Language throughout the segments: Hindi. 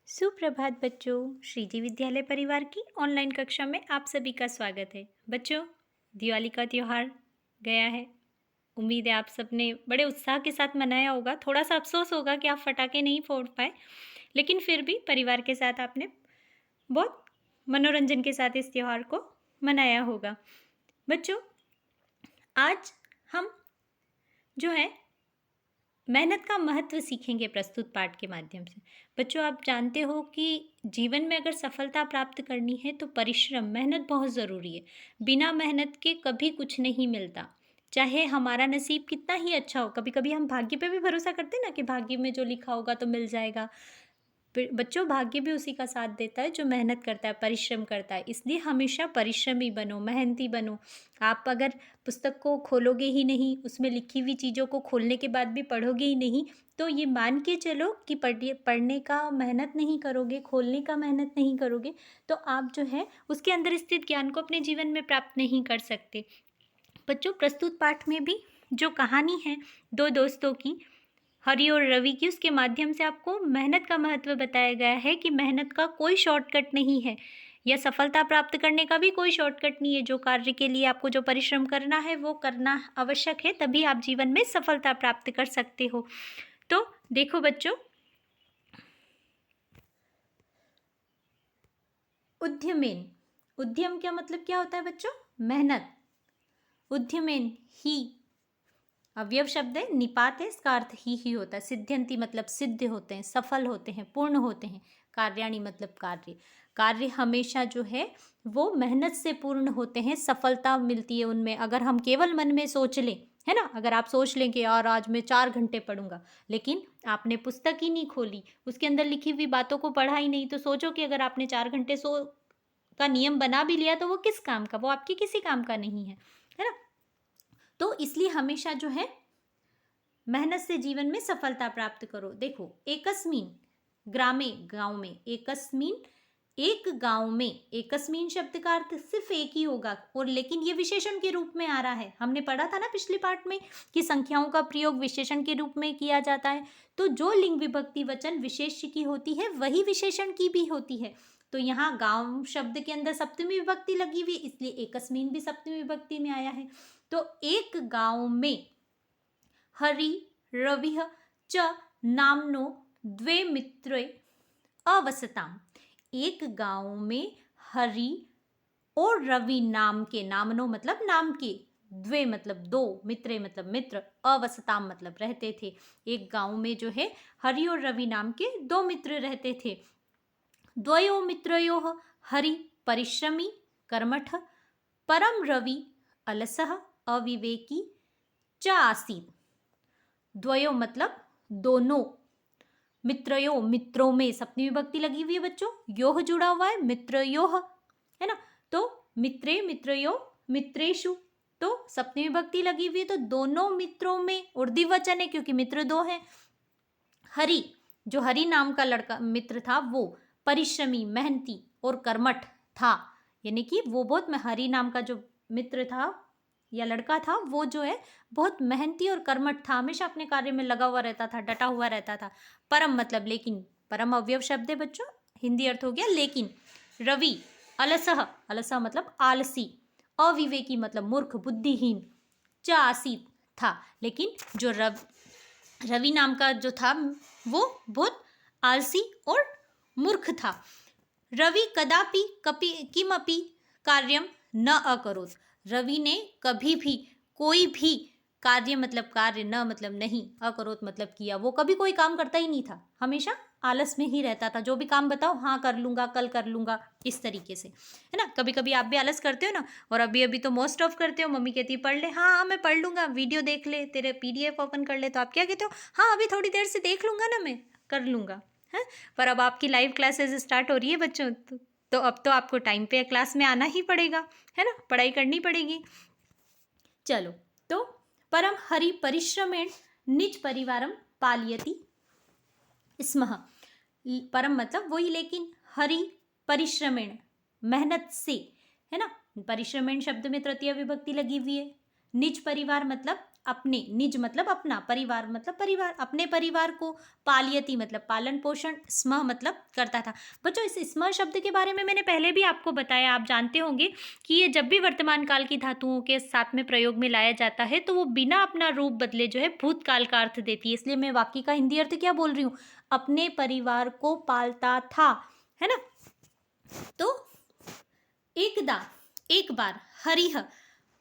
सुप्रभात बच्चों। श्रीजी विद्यालय परिवार की ऑनलाइन कक्षा में आप सभी का स्वागत है। बच्चों, दिवाली का त्यौहार गया है। उम्मीद है आप सबने बड़े उत्साह के साथ मनाया होगा। थोड़ा सा अफसोस होगा कि आप पटाखे नहीं फोड़ पाए, लेकिन फिर भी परिवार के साथ आपने बहुत मनोरंजन के साथ इस त्यौहार को मनाया होगा। बच्चों, आज हम जो है मेहनत का महत्व सीखेंगे प्रस्तुत पाठ के माध्यम से। बच्चों, आप जानते हो कि जीवन में अगर सफलता प्राप्त करनी है तो परिश्रम, मेहनत बहुत ज़रूरी है। बिना मेहनत के कभी कुछ नहीं मिलता। चाहे हमारा नसीब कितना ही अच्छा हो, कभी कभी हम भाग्य पे भी भरोसा करते हैं ना कि भाग्य में जो लिखा होगा तो मिल जाएगा। बच्चों, भाग्य भी उसी का साथ देता है जो मेहनत करता है, परिश्रम करता है। इसलिए हमेशा परिश्रमी बनो, मेहनती बनो। आप अगर पुस्तक को खोलोगे ही नहीं, उसमें लिखी हुई चीज़ों को खोलने के बाद भी पढ़ोगे ही नहीं, तो ये मान के चलो कि पढ़ने का मेहनत नहीं करोगे, खोलने का मेहनत नहीं करोगे, तो आप जो है उसके अंदर स्थित ज्ञान को अपने जीवन में प्राप्त नहीं कर सकते। बच्चों, प्रस्तुत पाठ में भी जो कहानी है दो दोस्तों की, हरि और रवि की, उसके माध्यम से आपको मेहनत का महत्व बताया गया है कि मेहनत का कोई शॉर्टकट नहीं है, या सफलता प्राप्त करने का भी कोई शॉर्टकट नहीं है। जो कार्य के लिए आपको जो परिश्रम करना है वो करना आवश्यक है, तभी आप जीवन में सफलता प्राप्त कर सकते हो। तो देखो बच्चों, उद्यमेन, उद्यम क्या मतलब क्या होता है बच्चों? मेहनत। उद्यमेन ही अवयव शब्द है, निपात है, इसका अर्थ ही होता है। सिद्ध्यंती मतलब सिद्ध होते हैं, सफल होते हैं, पूर्ण होते हैं। कार्याणि मतलब कार्य। कार्य हमेशा जो है वो मेहनत से पूर्ण होते हैं, सफलता मिलती है उनमें। अगर हम केवल मन में सोच लें, है ना, अगर आप सोच लें कि यार आज मैं 4 घंटे पढ़ूंगा, लेकिन आपने पुस्तक ही नहीं खोली, उसके अंदर लिखी हुई बातों को पढ़ा ही नहीं, तो सोचो कि अगर आपने 4 घंटे सो का नियम बना भी लिया तो वो किस काम का, वो आपके किसी काम का नहीं है ना। तो इसलिए हमेशा जो है मेहनत से जीवन में सफलता प्राप्त करो। देखो, एकस्मिन ग्रामे, गांव में, एकस्मिन एक गांव में, एकस्मिन शब्द का अर्थ सिर्फ एक ही होगा, और लेकिन ये विशेषण के रूप में आ रहा है। हमने पढ़ा था ना पिछले पाठ में कि संख्याओं का प्रयोग विशेषण के रूप में किया जाता है। तो जो लिंग विभक्ति वचन विशेष की होती है वही विशेषण की भी होती है। तो यहाँ गांव शब्द के अंदर सप्तमी विभक्ति लगी हुई, इसलिए एकस्मिन भी सप्तमी विभक्ति में आया है। तो एक गांव में हरि रविः च नाम्नो द्वे मित्रे अवसताम। एक गांव में हरि और रवि नाम के, नामनो मतलब नाम के, द्वे मतलब दो, मित्रे मतलब मित्र, अवसताम मतलब रहते थे। एक गांव में जो है हरि और रवि नाम के दो मित्र रहते थे। द्वयो मित्रयोः हरि परिश्रमी कर्मठ, परम रवि अलसः अविवेकी च आसीत्। द्वयो मतलब दोनों, मित्रयो मित्रों में सप्तमी विभक्ति लगी हुई है बच्चों, योह जुड़ा हुआ है, मित्रयोह, है ना। तो मित्रे, मित्रयो, मित्रेषु, तो सप्तमी विभक्ति लगी हुई है, तो दोनों मित्रों में, और द्विवचन है क्योंकि मित्र दो है। हरि, जो हरि नाम का लड़का मित्र था वो परिश्रमी, मेहनती और कर्मठ था, यानी कि वो बहुत, हरि नाम का जो मित्र था या लड़का था वो जो है बहुत मेहनती और कर्मठ था, हमेशा अपने कार्य में लगा हुआ रहता था, डटा हुआ रहता था। परम मतलब लेकिन, परम अवयव शब्द है बच्चों, हिंदी अर्थ हो गया लेकिन। रवि, अलसह, अलसह मतलब आलसी, अविवेकी मतलब मूर्ख, बुद्धिहीन, च आसीत था, लेकिन जो रवि नाम का जो था वो बहुत आलसी और मूर्ख था। रवि कदापि कपि किमपि कार्यम न अकरोत्। रवि ने कभी भी कोई भी कार्य मतलब कार्य, न मतलब नहीं, अकरोत् मतलब किया, वो कभी कोई काम करता ही नहीं था, हमेशा आलस में ही रहता था। जो भी काम बताओ, हाँ कर लूँगा, कल कर लूँगा, इस तरीके से, है ना। कभी कभी आप भी आलस करते हो ना, और अभी अभी तो मोस्ट ऑफ करते हो, मम्मी कहती है पढ़ ले, हाँ हाँ मैं पढ़ लूँगा, वीडियो देख ले, तेरे PDF ओपन कर ले, तो आप क्या कहते हो, हाँ अभी थोड़ी देर से देख लूँगा ना, मैं कर लूँगा, है। पर अब आपकी लाइव क्लासेस स्टार्ट हो रही है बच्चों, तो अब तो आपको टाइम पे क्लास में आना ही पड़ेगा, है ना, पढ़ाई करनी पड़ेगी। चलो, तो परम हरि परिश्रमेण निज परिवारम पालयति स्मः। परम मतलब वही, लेकिन हरि परिश्रमेण मेहनत से, है ना, परिश्रमेण शब्द में तृतीय विभक्ति लगी हुई है। निज परिवार मतलब अपने, निज मतलब अपना, परिवार मतलब परिवार, अपने परिवार को, पालयति मतलब पालन पोषण, स्म मतलब करता था। बच्चों इस स्म शब्द के बारे में मैंने पहले भी आपको बताया, आप जानते होंगे कि ये जब भी वर्तमान काल की धातुओं के साथ में प्रयोग में लाया जाता है तो वो बिना अपना रूप बदले जो है भूतकाल का अर्थ देती है। इसलिए मैं वाक्य का हिंदी अर्थ क्या बोल रही हूँ, अपने परिवार को पालता था, है ना। तो एकदा, एक बार, हरिह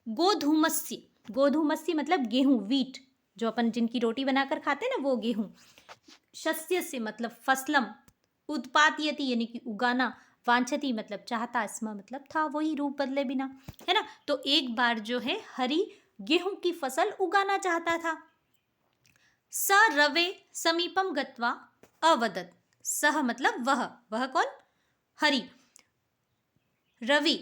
गोधूमस्य, गोधूमस्य मतलब गेहूं, वीट, जो अपन जिनकी रोटी बनाकर खाते हैं ना वो गेहूं, शस्य से मतलब फसलम, उत्पादयति यानी कि उगाना, वांछति मतलब चाहता, स्म मतलब था, वही रूप बदले बिना, है ना। तो एक बार जो है हरि गेहूं की फसल उगाना चाहता था। स रवे समीपम गत्वा अवदत, सह मतलब वह कौन, हरि, रवि,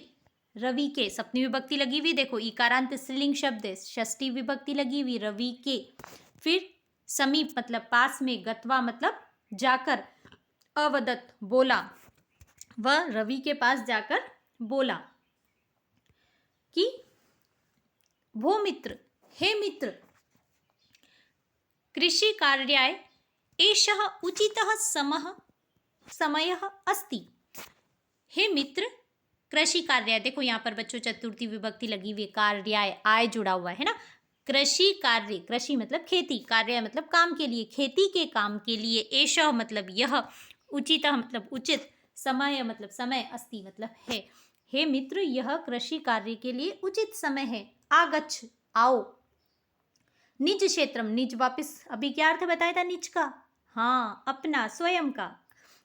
रवि के सप्तमी विभक्ति लगी हुई, देखो इकारांत स्त्रीलिंग शब्द है, षष्ठी विभक्ति लगी हुई, रवि के, फिर समीप मतलब पास में, गत्वा मतलब जाकर, अवदत बोला, वह रवि के पास जाकर बोला कि भो मित्र, हे मित्र, कृषि कार्याय एषः उचितः समयः अस्ति। हे मित्र, कृषि कार्य, देखो यहाँ पर बच्चों चतुर्थी विभक्ति लगी हुई, कार्याय आय जुड़ा हुआ है ना। कृषि कार्य, कृषि मतलब खेती, कार्य मतलब काम के लिए, खेती के काम के लिए, एषः मतलब यह, उचित मतलब उचित, समय मतलब समय, अस्ति मतलब है। हे मित्र, यह कृषि कार्य के लिए उचित समय है, आगच्छ आओ। निज क्षेत्रम, निज वापिस अभी क्या अर्थ बताया था निज का, हाँ अपना स्वयं का,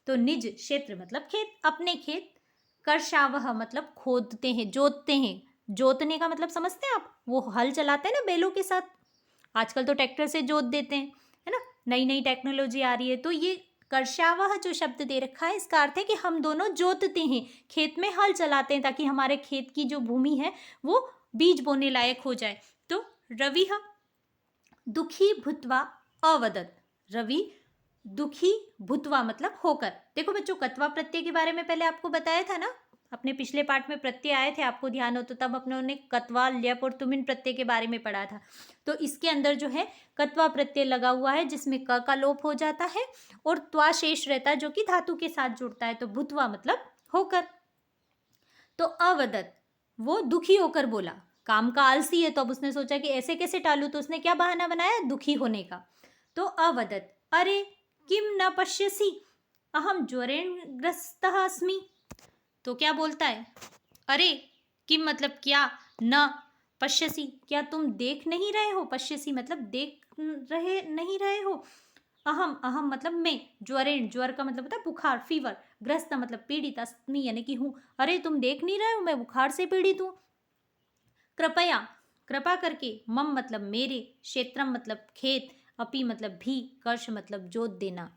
तो निज क्षेत्र मतलब खेत, अपने खेत, कर्षावह मतलब खोदते हैं, जोतते हैं, जोतने का मतलब समझते हैं आप, वो हल चलाते हैं ना बैलों के साथ, आजकल तो ट्रैक्टर से जोत देते हैं, है ना, नई नई टेक्नोलॉजी आ रही है। तो ये कर्षावह जो शब्द दे रखा है इसका अर्थ है कि हम दोनों जोतते हैं, खेत में हल चलाते हैं ताकि हमारे खेत की जो भूमि है वो बीज बोने लायक हो जाए। तो रवि दुखी भूत्वा अवदत, रवि दुखी भूत्वा मतलब होकर, देखो बच्चों कत्वा प्रत्यय के बारे में पहले आपको बताया था ना, अपने पिछले पाठ में प्रत्यय आए थे, आपको ध्यान हो तो तब अपने उन्हें कत्वा, ल्यप और तुमिन प्रत्यय के बारे में पढ़ा था। तो इसके अंदर जो है कत्वा प्रत्यय लगा हुआ है जिसमें क का लोप हो जाता है और त्वा शेष रहता है जो कि धातु के साथ जुड़ता है, तो भूत्वा मतलब होकर। तो अवदत वो दुखी होकर बोला, काम का आलसी है तो अब उसने सोचा कि ऐसे कैसे टालू, तो उसने क्या बहाना बनाया, दुखी होने का। तो अवदत अरे किम न पश्यसि अहम ज्वरेण ग्रस्तः अस्मि, तो क्या बोलता है, अरे किम मतलब क्या, न पश्यसि क्या तुम देख नहीं रहे हो, पश्यसि मतलब देख रहे नहीं रहे हो, अहम, अहम मतलब मैं, ज्वरेण, ज्वर का मतलब होता है बुखार, फीवर, ग्रस्त मतलब पीड़ित, अस्मि यानी कि हूँ, अरे तुम देख नहीं रहे हो मैं बुखार से पीड़ित हूँ। कृपया कृपा करके, मम मतलब मेरे, क्षेत्रम मतलब खेत, अपि मतलब भी, कर्ष मतलब जोत देना,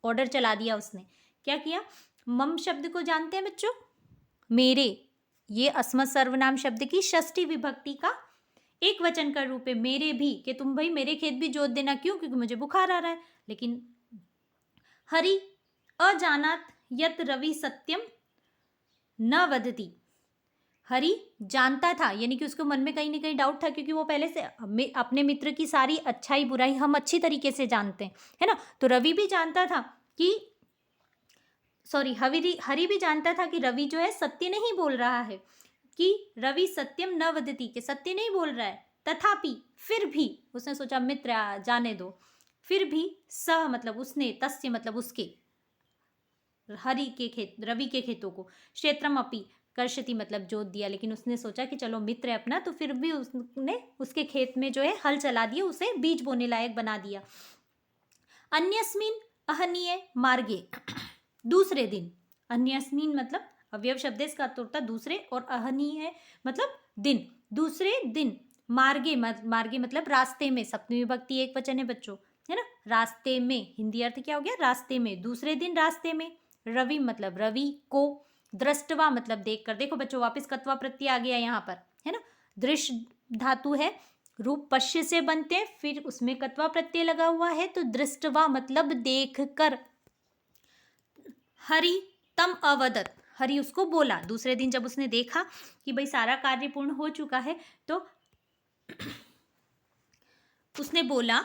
ऑर्डर चला दिया उसने। क्या किया, मम शब्द को जानते हैं बच्चों, मेरे, ये अस्मत् सर्वनाम शब्द की षष्ठी विभक्ति का एक वचन का रूप है, मेरे भी, कि तुम भाई मेरे खेत भी जोत देना, क्यों, क्योंकि मुझे बुखार आ रहा है। लेकिन हरि अजानात यत रवि सत्यम न वदति, हरि जानता था, यानी कि उसको मन में कहीं ना कहीं डाउट था, क्योंकि वो पहले से अपने मित्र की सारी अच्छाई बुराई हम अच्छी तरीके से जानते हैं, है ना। तो रवि भी जानता था कि हरि भी जानता था कि रवि जो है सत्य नहीं बोल रहा है, कि रवि सत्यम न वदति, के सत्य नहीं बोल रहा है, तथापि फिर भी उसने सोचा मित्र जाने दो, फिर भी सह मतलब उसने, तस्य मतलब उसके, हरि के खेत, रवि के खेतों को, क्षेत्रम अपि कर्षति मतलब जोत दिया, लेकिन उसने सोचा कि चलो मित्र है अपना, तो फिर भी उसने उसके खेत में जो है हल चला दिया, उसे बीज बोने लायक बना दिया। अन्यस्मिन अहनीय मार्गे, दूसरे दिन, अन्यस्मिन मतलब अवयव शब्द इसका अर्थ होता है दूसरे, और अहनीय मतलब दिन, दूसरे दिन, मार्गे मार्गे मतलब रास्ते में, सप्तमी विभक्ति एक वचन है बच्चों, है ना, रास्ते में, हिंदी अर्थ क्या हो गया, रास्ते में, दूसरे दिन रास्ते में, रवि मतलब रवि को, दृष्टवा मतलब देखकर, देखो बच्चों वापस कत्वा प्रत्यय आ गया यहाँ पर, है ना, दृश्य धातु है, रूप पश्य से बनते हैं, फिर उसमें कत्वा प्रत्यय लगा हुआ है, तो दृष्टवा मतलब देख कर। हरि तम अवदत, हरि उसको बोला, दूसरे दिन जब उसने देखा कि भाई सारा कार्य पूर्ण हो चुका है, तो उसने बोला,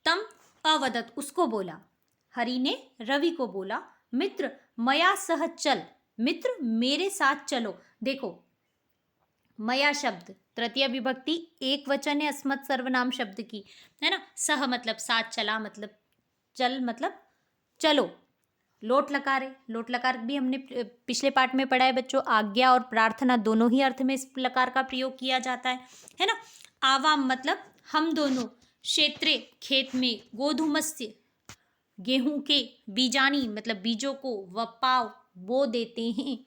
तम अवदत, उसको बोला। हरि ने रवि को बोला, मित्र मया सह चल, मित्र मेरे साथ चलो। देखो, मया शब्द तृतीय विभक्ति एक वचन है अस्मत् सर्वनाम शब्द की, है ना। सह मतलब साथ, चला मतलब चल, मतलब चलो। लोट लकार है, लोट लकार भी हमने पिछले पार्ट में पढ़ा है बच्चों। आज्ञा और प्रार्थना दोनों ही अर्थ में इस लकार का प्रयोग किया जाता है ना। आवाम मतलब हम दोनों, क्षेत्रे खेत में, गोधूमस्य गेहूं के, बीजानी मतलब बीजों को, वपाव बो देते हैं।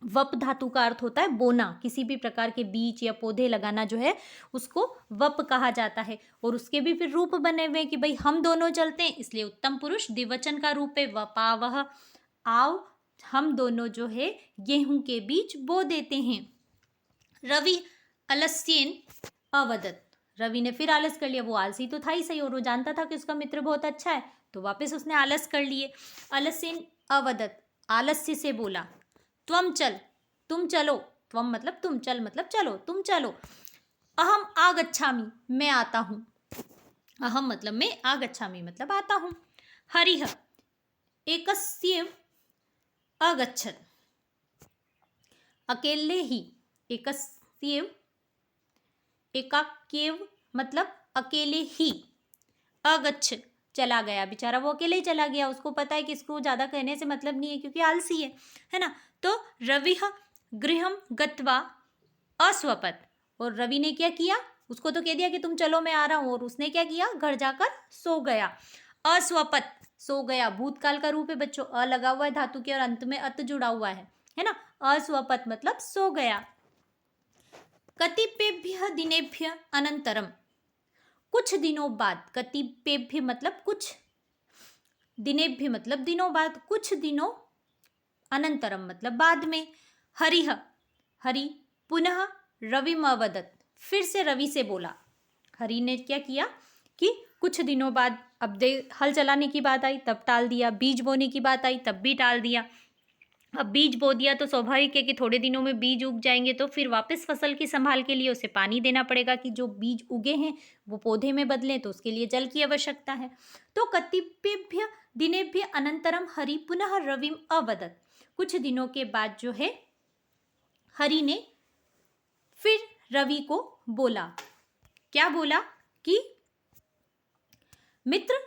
वप धातु का अर्थ होता है बोना, किसी भी प्रकार के बीज या पौधे लगाना जो है उसको वप कहा जाता है। और उसके भी फिर रूप बने हुए हैं कि भाई हम दोनों चलते हैं, इसलिए उत्तम पुरुष द्विवचन का रूप है वपावह। आओ हम दोनों जो है गेहूं के बीज बो देते हैं। रवि अलस्येन अवदत, रवि ने फिर आलस कर लिया। वो आलसी तो था ही सही, और वो जानता था कि उसका मित्र बहुत अच्छा है, तो वापस उसने आलस कर लिए। अलस्येन अवदत, आलस्य से बोला। त्वम चल, तुम चलो, त्वम मतलब तुम, चल मतलब चलो, तुम चलो। अहम आगच्छामि, मैं आता हूं। अहम मतलब मैं, आगच्छामि मतलब आता हूं। हरिः एकस्येव अगच्छत्, अकेले ही, एकस्येव एकाक्येव मतलब अकेले ही, अगच्छ चला गया। बेचारा वो अकेले ही चला गया, उसको पता है कि इसको ज़्यादा कहने से मतलब नहीं है क्योंकि आलसी है ना। तो रविः गृहं गत्वा अस्वपत्, और रवि ने क्या किया, उसको तो कह दिया कि तुम चलो मैं आ रहा हूँ, और उसने क्या किया, घर जाकर सो गया। अस्वपत् सो गया, भूतकाल का रूप है बच्चों, अ लगा हुआ है धातु के और अंत में अत जुड़ा हुआ है ना। अस्वपत् मतलब सो गया। कतिपेभ्यः दिनेभ्यः अनंतरम, कुछ दिनों बाद, कतिपेभ्य मतलब कुछ, दिनेभ्य मतलब दिनों बाद, कुछ दिनों, अनंतरम मतलब बाद में। हरिः, हरि पुनः रविम अवदत्, फिर से रवि से बोला। हरि ने क्या किया कि कुछ दिनों बाद, अब हल चलाने की बात आई तब टाल दिया, बीज बोने की बात आई तब भी टाल दिया। अब बीज बो दिया तो स्वाभाविक है कि थोड़े दिनों में बीज उग जाएंगे, तो फिर वापस फसल की संभाल के लिए उसे पानी देना पड़ेगा कि जो बीज उगे हैं वो पौधे में बदलें, तो उसके लिए जल की आवश्यकता है। तो कतिपेभ्य दिनेभ्य अनंतरम हरि पुनः रविम अवदत्, कुछ दिनों के बाद जो है हरि ने फिर रवि को बोला। क्या बोला कि मित्र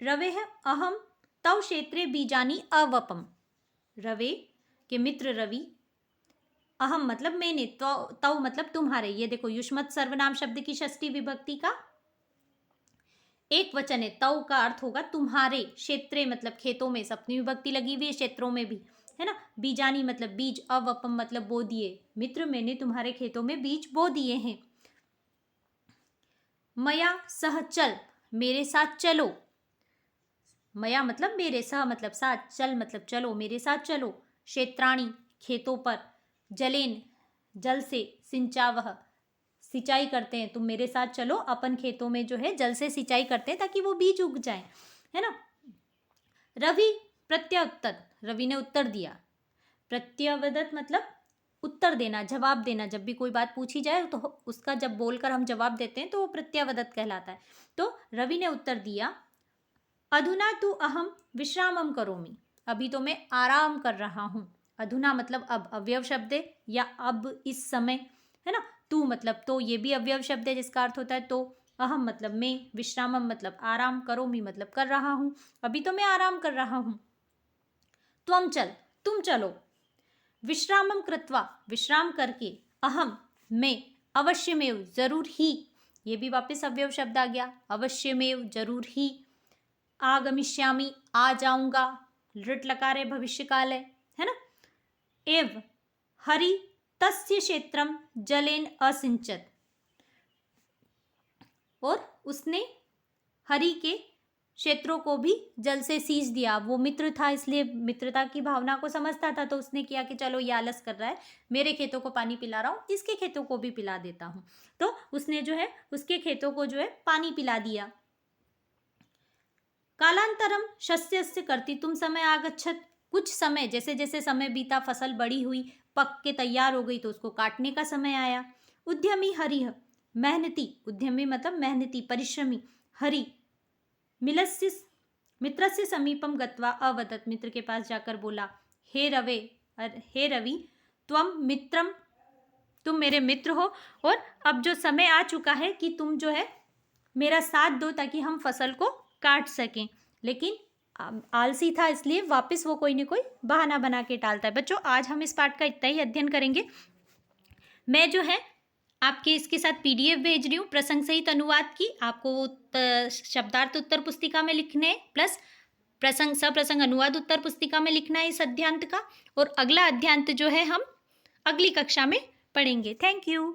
रवेः अहम तव क्षेत्रे बीजानी अवपम, रवे के मित्र रवि, अहम मतलब मैंने, तव मतलब तुम्हारे, ये देखो युष्मत् सर्वनाम शब्द की षष्ठी विभक्ति का एक वचन है। तव का अर्थ होगा तुम्हारे, क्षेत्रे मतलब खेतों में, सप्तमी विभक्ति लगी हुई है क्षेत्रों में भी, है ना। बीजानी मतलब बीज, अवपम मतलब बो दिए, मित्र मैंने तुम्हारे खेतों में बीज बो दिए हैं। मया सह चल, मेरे साथ चलो, मया मतलब मेरे, सह मतलब साथ, चल मतलब चलो, मेरे साथ चलो। क्षेत्राणी खेतों पर, जलेन जल से, सिंचावह सिंचाई करते हैं, तुम मेरे साथ चलो, अपन खेतों में जो है जल से सिंचाई करते हैं ताकि वो बीज उग जाए, है ना। रवि प्रत्युत्तर, रवि ने उत्तर दिया। प्रत्यवदत मतलब उत्तर देना, जवाब देना, जब भी कोई बात पूछी जाए तो उसका जब बोलकर हम जवाब देते हैं तो वो प्रत्यवदत कहलाता है। तो रवि ने उत्तर दिया, अधुना तु अहम विश्रामम करोमि, अभी तो मैं आराम कर रहा हूँ। अधुना मतलब अब, अवयव शब्द है, या अब इस समय, है ना। तू मतलब तो, ये भी अवयव शब्द है जिसका अर्थ होता है तो। अहम मतलब मैं, विश्रामम मतलब आराम, करोमि मतलब कर रहा हूँ, अभी तो मैं आराम कर रहा हूँ। त्वम चल, तुम चलो। विश्रामम कृत्वा विश्राम करके, अहम मैं, अवश्यमेव जरूर ही, ये भी वापस अवयव शब्द आ गया, अवश्यमेव जरूर ही, आगमिष्यामि आ जाऊंगा, लृट लकार है भविष्य काल है ना। एव हरि तस्य क्षेत्रम जलेन असिंचत, और उसने हरि के क्षेत्रों को भी जल से सींच दिया। वो मित्र था इसलिए मित्रता की भावना को समझता था, तो उसने किया कि चलो ये आलस कर रहा है, मेरे खेतों को पानी पिला रहा हूँ, इसके खेतों को भी पिला देता हूँ। तो उसने जो है उसके खेतों को जो है पानी पिला दिया। कालांतरम शस्यस्य कर्तुम् समय आगच्छत, कुछ समय, जैसे जैसे समय बीता, फसल बड़ी हुई, पक के तैयार हो गई तो उसको काटने का समय आया। उद्यमी हरिः, मेहनती, उद्यमी मतलब मेहनती परिश्रमी, हरि मिलस्य मित्रस्य समीपम गत्वा अवदत्, मित्र के पास जाकर बोला, हे रवि त्वम मित्रम, तुम मेरे मित्र हो और अब जो समय आ चुका है कि तुम जो है मेरा साथ दो ताकि हम फसल को काट सकें। लेकिन आलसी था इसलिए वापस वो कोई ना कोई बहाना बना के टालता है। बच्चों आज हम इस पाठ का इतना ही अध्ययन करेंगे। मैं जो है आपके इसके साथ पीडीएफ भेज रही हूँ प्रसंग सहित अनुवाद की, आपको शब्दार्थ उत्तर पुस्तिका में लिखने प्लस प्रसंग सप्रसंग अनुवाद उत्तर पुस्तिका में लिखना है इस अध्यांत का, और अगला अध्यांत जो है हम अगली कक्षा में पढ़ेंगे। Thank you.